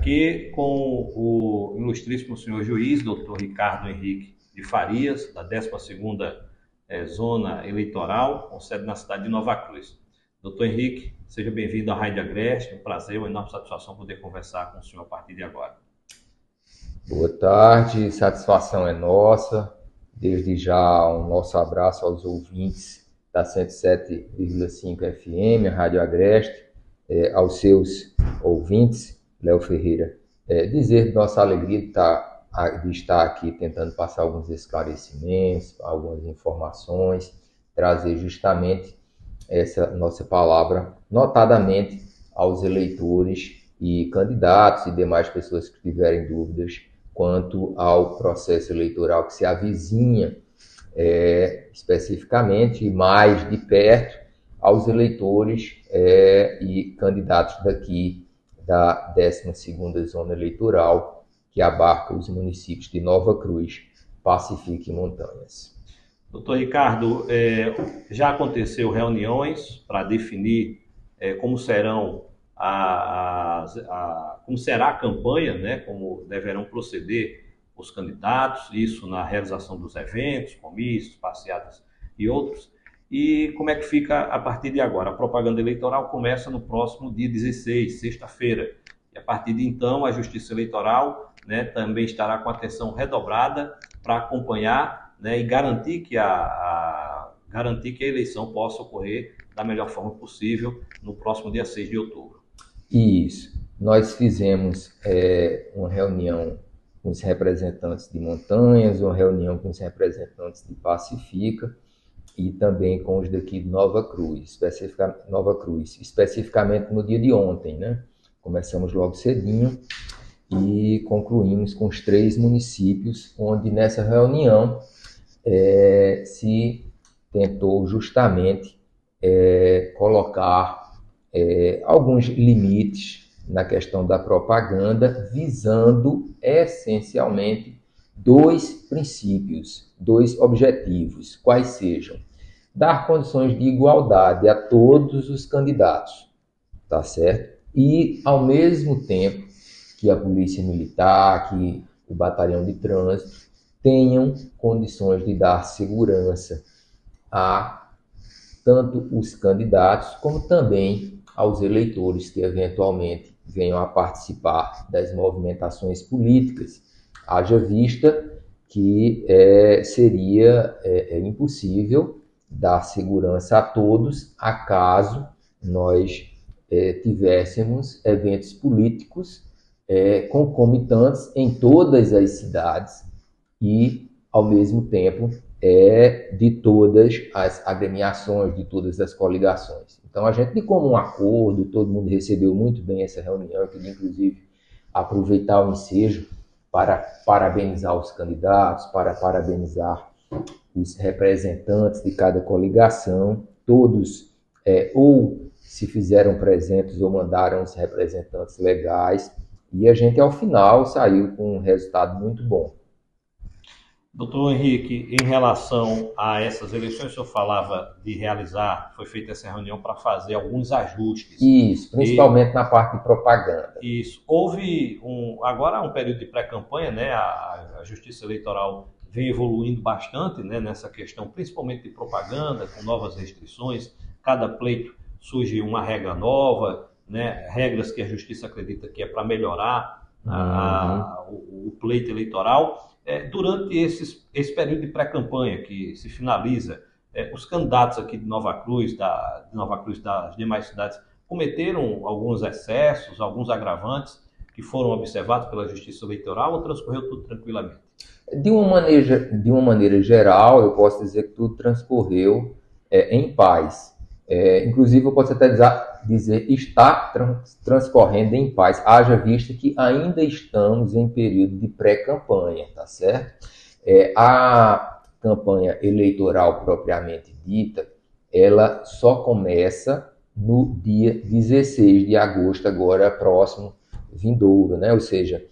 aqui com o ilustríssimo senhor juiz, doutor Ricardo Henrique de Farias, da 12ª Zona Eleitoral, com sede na cidade de Nova Cruz. Doutor Henrique, seja bem-vindo à Rádio Agreste, um prazer, uma enorme satisfação poder conversar com o senhor a partir de agora. Boa tarde, satisfação é nossa. Desde já, um nosso abraço aos ouvintes da 107,5 FM, a Rádio Agreste, aos seus ouvintes, Léo Ferreira, dizer nossa alegria de estar aqui tentando passar alguns esclarecimentos, algumas informações, trazer justamente essa nossa palavra, notadamente aos eleitores e candidatos e demais pessoas que tiverem dúvidas quanto ao processo eleitoral que se avizinha, especificamente e mais de perto, aos eleitores e candidatos daqui da 12ª Zona Eleitoral, que abarca os municípios de Nova Cruz, Pacifica e Montanhas. Doutor Ricardo, já aconteceu reuniões para definir como serão como será a campanha, né? Como deverão proceder os candidatos, isso na realização dos eventos, comícios, passeatas e outros. E como é que fica a partir de agora? A propaganda eleitoral começa no próximo dia 16, sexta-feira. E a partir de então, a Justiça Eleitoral, né, também estará com atenção redobrada para acompanhar, né, e garantir que a eleição possa ocorrer da melhor forma possível no próximo dia 6 de outubro. Isso. Nós fizemos uma reunião com os representantes de Montanhas, uma reunião com os representantes de Pacifica e também com os daqui de Nova Cruz, especificamente no dia de ontem, né? Começamos logo cedinho e concluímos com os 3 municípios, onde nessa reunião se tentou justamente colocar alguns limites na questão da propaganda, visando essencialmente 2 princípios, 2 objetivos, quais sejam: dar condições de igualdade a todos os candidatos, tá certo? E, ao mesmo tempo, que a Polícia Militar, que o Batalhão de Trânsito tenham condições de dar segurança a tanto os candidatos como também aos eleitores que eventualmente venham a participar das movimentações políticas, haja vista que seria impossível dar segurança a todos acaso nós tivéssemos eventos políticos concomitantes em todas as cidades e, ao mesmo tempo, de todas as agremiações, de todas as coligações. Então, a gente, de comum acordo, todo mundo recebeu muito bem essa reunião. Eu queria, inclusive, aproveitar o ensejo para parabenizar os candidatos, para parabenizar os representantes de cada coligação. Todos ou se fizeram presentes ou mandaram os representantes legais. E a gente, ao final, saiu com um resultado muito bom. Doutor Henrique, em relação a essas eleições, o senhor falava de realizar, foi feita essa reunião para fazer alguns ajustes. Isso, principalmente na parte de propaganda. Isso. Houve agora um período de pré-campanha, né? A Justiça Eleitoral vem evoluindo bastante, né, nessa questão, principalmente de propaganda, com novas restrições. Cada pleito surge uma regra nova, né? Regras que a Justiça acredita que é para melhorar o pleito eleitoral. Durante esse período de pré-campanha que se finaliza, os candidatos aqui de Nova Cruz, das demais cidades, cometeram alguns excessos, alguns agravantes que foram observados pela Justiça Eleitoral ou transcorreu tudo tranquilamente? De uma maneira geral, eu posso dizer que tudo transcorreu em paz. Inclusive, eu posso até dizer está transcorrendo em paz, haja vista que ainda estamos em período de pré-campanha, tá certo? A campanha eleitoral propriamente dita, ela só começa no dia 16 de agosto, agora próximo, vindouro, né? Ou seja,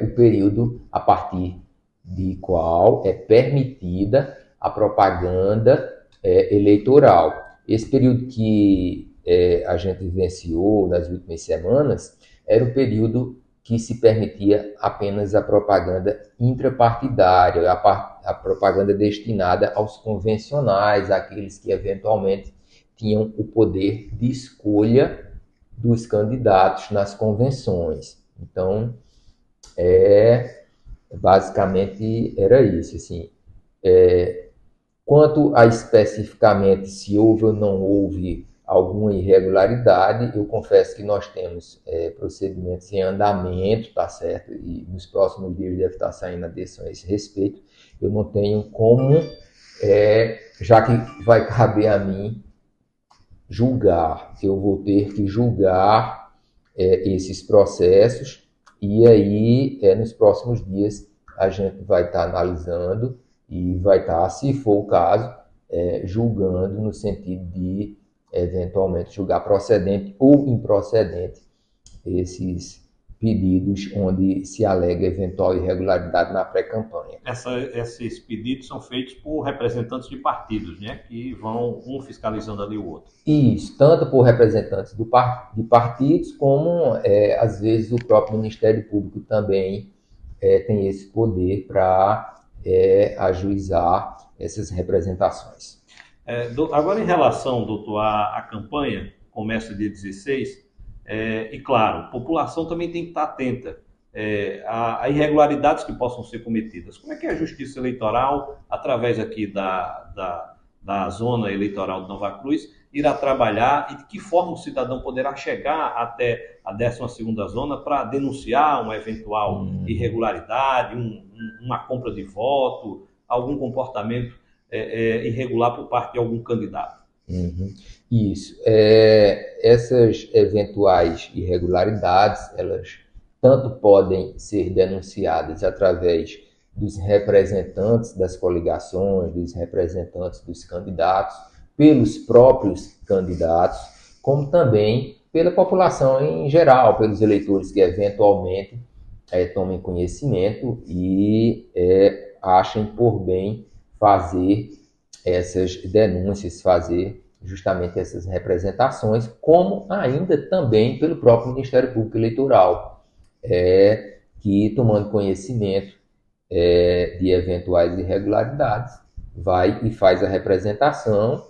o período a partir de qual é permitida a propaganda eleitoral. Esse período que a gente vivenciou nas últimas semanas era o período que se permitia apenas a propaganda intrapartidária, a propaganda destinada aos convencionais, aqueles que eventualmente tinham o poder de escolha dos candidatos nas convenções. Então, basicamente era isso. Assim. Quanto a especificamente se houve ou não houve alguma irregularidade, eu confesso que nós temos procedimentos em andamento, tá certo? E nos próximos dias deve estar saindo a decisão a esse respeito. Eu não tenho como, já que vai caber a mim julgar, eu vou ter que julgar esses processos e aí nos próximos dias a gente vai estar analisando e vai estar, se for o caso, julgando no sentido de eventualmente julgar procedente ou improcedente esses pedidos onde se alega eventual irregularidade na pré-campanha. Esses pedidos são feitos por representantes de partidos, né, que vão um fiscalizando ali o outro. Isso, tanto por representantes de partidos, como às vezes o próprio Ministério Público também tem esse poder para ajuizar essas representações. Agora, em relação, doutor, à campanha, começa dia 16, e claro, a população também tem que estar atenta a irregularidades que possam ser cometidas. Como é que a Justiça Eleitoral, através aqui da Zona Eleitoral de Nova Cruz, irá trabalhar e de que forma o cidadão poderá chegar até a 12ª Zona para denunciar uma eventual irregularidade, uma compra de voto, algum comportamento irregular por parte de algum candidato? Isso. Essas eventuais irregularidades, elas tanto podem ser denunciadas através dos representantes das coligações, dos representantes dos candidatos, pelos próprios candidatos, como também pela população em geral, pelos eleitores que eventualmente tomem conhecimento e achem por bem fazer essas denúncias, fazer justamente essas representações, como ainda também pelo próprio Ministério Público Eleitoral, que, tomando conhecimento de eventuais irregularidades, vai e faz a representação,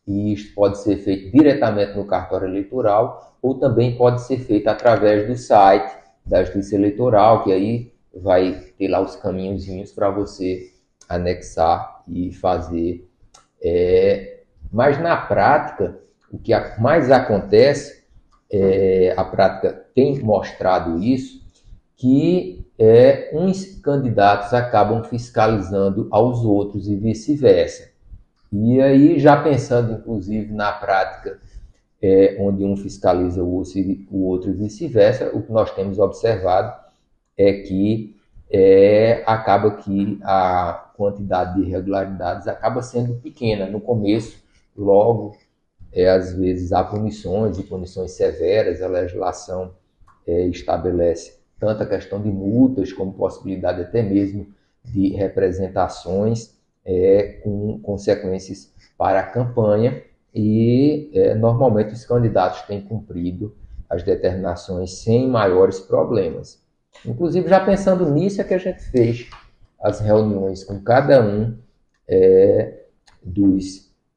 e isto pode ser feito diretamente no cartório eleitoral, ou também pode ser feito através do site da Justiça Eleitoral, que aí vai ter lá os caminhozinhos para você anexar e fazer. Mas na prática, o que mais acontece, a prática tem mostrado isso, que uns candidatos acabam fiscalizando aos outros e vice-versa. E aí, já pensando inclusive na prática, onde um fiscaliza o outro e vice-versa, o que nós temos observado é que acaba que a quantidade de irregularidades acaba sendo pequena. No começo, logo, às vezes há punições e punições severas, a legislação estabelece tanto a questão de multas, como possibilidade até mesmo de representações com consequências para a campanha, e normalmente os candidatos têm cumprido as determinações sem maiores problemas. Inclusive, já pensando nisso, é que a gente fez as reuniões com cada um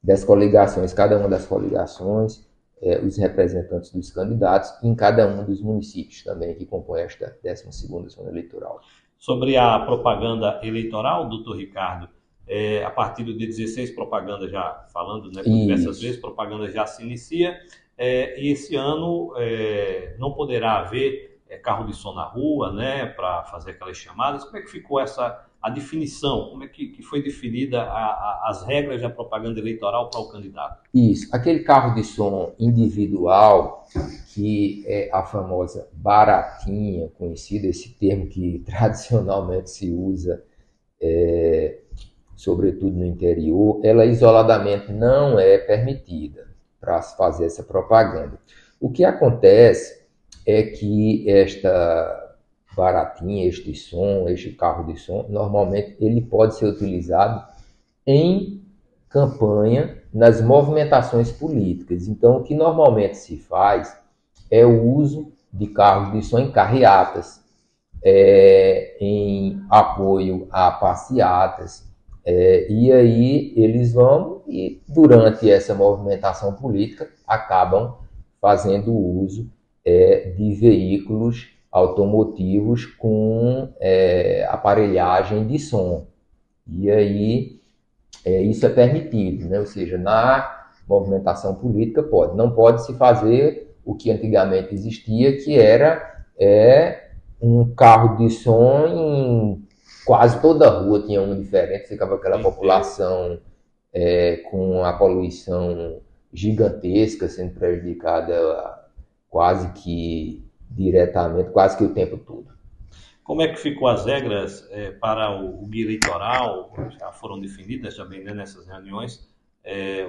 das coligações, cada uma das coligações, os representantes dos candidatos, em cada um dos municípios também que compõem esta 12ª Zona Eleitoral. Sobre a propaganda eleitoral, doutor Ricardo, a partir do dia 16, propaganda já falando, né, por diversas vezes, propaganda já se inicia, e esse ano não poderá haver carro de som na rua, né, para fazer aquelas chamadas. Como é que ficou a definição? Como é que foi definida as regras da propaganda eleitoral para o candidato? Isso, aquele carro de som individual, que é a famosa baratinha, conhecida, esse termo que tradicionalmente se usa, sobretudo no interior, ela isoladamente não é permitida para fazer essa propaganda. O que acontece é que esta baratinha, este som, este carro de som, normalmente ele pode ser utilizado em campanha, nas movimentações políticas. Então, o que normalmente se faz é o uso de carros de som em carreatas. em apoio a passeatas. E aí eles vão e, durante essa movimentação política, acabam fazendo uso de veículos automotivos com aparelhagem de som. E aí isso é permitido, né? Ou seja, na movimentação política pode. Não pode se fazer o que antigamente existia, que era um carro de som em quase toda a rua tinha um diferente, ficava aquela população com a poluição gigantesca, sendo prejudicada quase que diretamente, quase que o tempo todo. Como é que ficou as regras para o guia eleitoral? Já foram definidas também, né, nessas reuniões,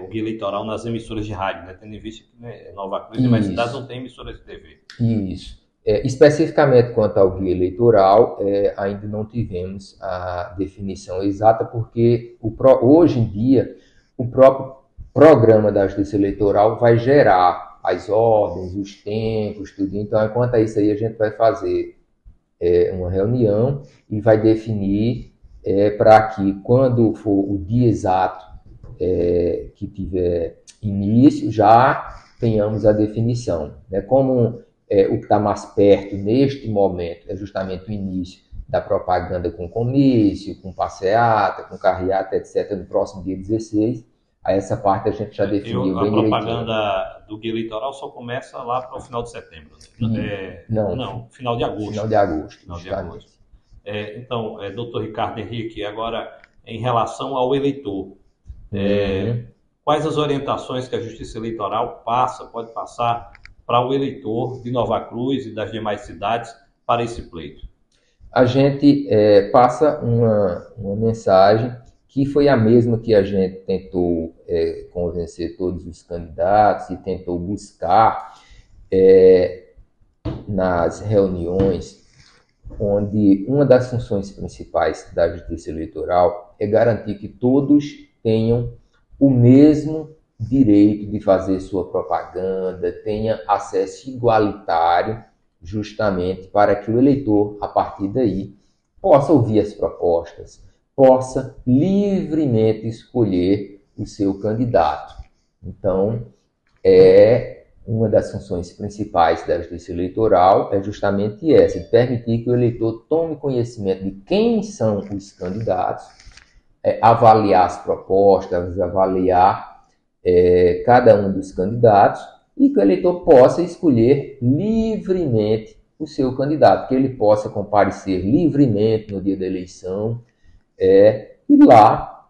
o guia eleitoral nas emissoras de rádio, né? Tendo em vista que, né, Nova Cruz e mais cidades não tem emissoras de TV. Isso. Especificamente quanto ao guia eleitoral, ainda não tivemos a definição exata, porque hoje em dia o próprio programa da Justiça Eleitoral vai gerar as ordens, os tempos, tudo. Então, quanto a isso aí, a gente vai fazer uma reunião e vai definir para que, quando for o dia exato que tiver início, já tenhamos a definição. Né? Como o que está mais perto neste momento é justamente o início da propaganda com comício, com passeata, com carreata, etc., no próximo dia 16. A essa parte a gente já definiu bem direitinho. A propaganda do guia eleitoral só começa lá para o final de setembro. Né? Não, final de agosto. Final de agosto. Final de agosto. Então, doutor Ricardo Henrique, agora em relação ao eleitor, quais as orientações que a Justiça Eleitoral pode passar para o eleitor de Nova Cruz e das demais cidades para esse pleito? A gente passa uma mensagem que foi a mesma que a gente tentou convencer todos os candidatos e tentou buscar nas reuniões, onde uma das funções principais da Justiça Eleitoral é garantir que todos tenham o mesmo direito de fazer sua propaganda, tenha acesso igualitário, justamente para que o eleitor, a partir daí, possa ouvir as propostas, possa livremente escolher o seu candidato. Então, uma das funções principais da Justiça Eleitoral é justamente essa, de permitir que o eleitor tome conhecimento de quem são os candidatos, avaliar as propostas, avaliar cada um dos candidatos e que o eleitor possa escolher livremente o seu candidato, que ele possa comparecer livremente no dia da eleição e lá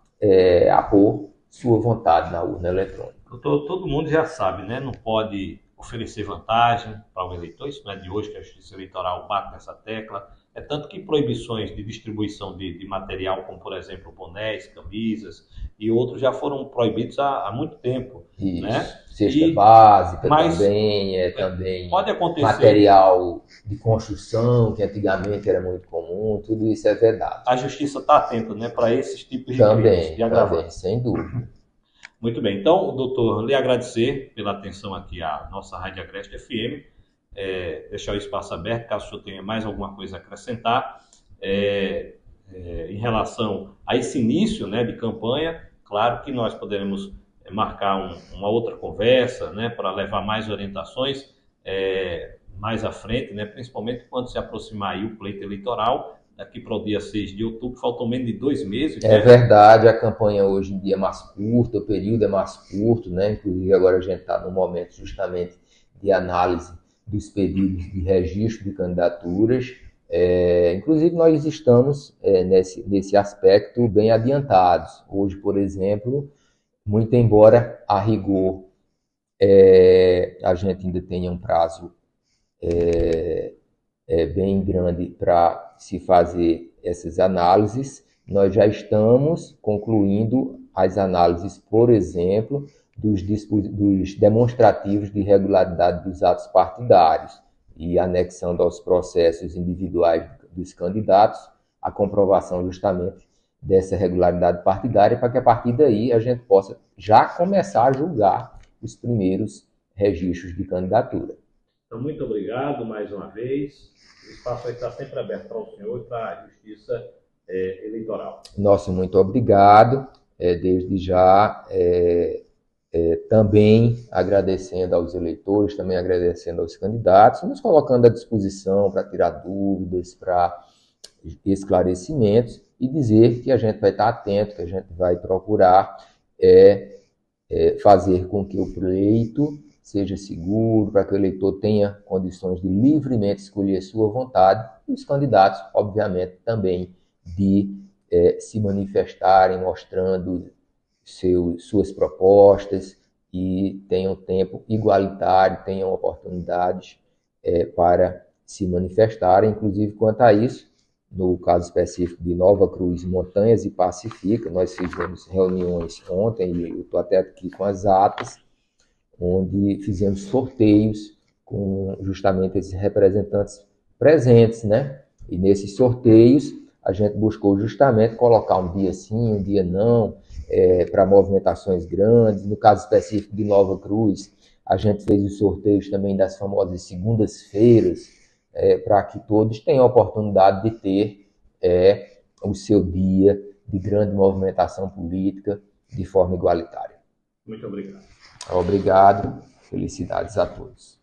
apor sua vontade na urna eletrônica. Todo mundo já sabe, né? Não pode oferecer vantagem para o eleitor, isso não é de hoje que a Justiça Eleitoral bate nessa tecla. É tanto que proibições de distribuição de material, como por exemplo bonés, camisas e outros, já foram proibidos há muito tempo. Isso. Né? Cesta básica também pode acontecer, material de construção, que antigamente era muito comum, tudo isso é vedado. A Justiça está atenta, né, para esses tipos de crimes, de também, sem dúvida. Muito bem, então, doutor, lhe agradecer pela atenção aqui à nossa Rádio Agreste FM, deixar o espaço aberto, caso o senhor tenha mais alguma coisa a acrescentar, em relação a esse início, né, de campanha. Claro que nós poderemos marcar uma outra conversa, né, para levar mais orientações mais à frente, né, principalmente quando se aproximar aí o pleito eleitoral, daqui para o dia 6 de outubro, faltam menos de 2 meses. É verdade, a campanha hoje em dia é mais curta, o período é mais curto, né? Inclusive agora a gente está no momento justamente de análise dos pedidos de registro de candidaturas. Inclusive nós estamos nesse aspecto bem adiantados. Hoje, por exemplo, muito embora a rigor a gente ainda tenha um prazo bem grande para se fazer essas análises, nós já estamos concluindo as análises, por exemplo, dos demonstrativos de regularidade dos atos partidários e anexando aos processos individuais dos candidatos a comprovação justamente dessa regularidade partidária, para que a partir daí a gente possa já começar a julgar os primeiros registros de candidatura. Então, muito obrigado mais uma vez. O espaço está sempre aberto para o senhor e para a Justiça Eleitoral. Nosso muito obrigado. Desde já, também agradecendo aos eleitores, também agradecendo aos candidatos, nos colocando à disposição para tirar dúvidas, para esclarecimentos e dizer que a gente vai estar atento, que a gente vai procurar fazer com que o pleito seja seguro, para que o eleitor tenha condições de livremente escolher sua vontade e os candidatos, obviamente, também de se manifestarem mostrando suas propostas e tenham tempo igualitário, tenham oportunidades para se manifestarem. Inclusive, quanto a isso, no caso específico de Nova Cruz, Montanhas e Pacifica, nós fizemos reuniões ontem, e eu estou até aqui com as atas, onde fizemos sorteios com justamente esses representantes presentes, né? E nesses sorteios a gente buscou justamente colocar um dia sim, um dia não, para movimentações grandes. No caso específico de Nova Cruz, a gente fez os sorteios também das famosas segundas-feiras, para que todos tenham a oportunidade de ter o seu dia de grande movimentação política de forma igualitária. Muito obrigado. Obrigado. Felicidades a todos.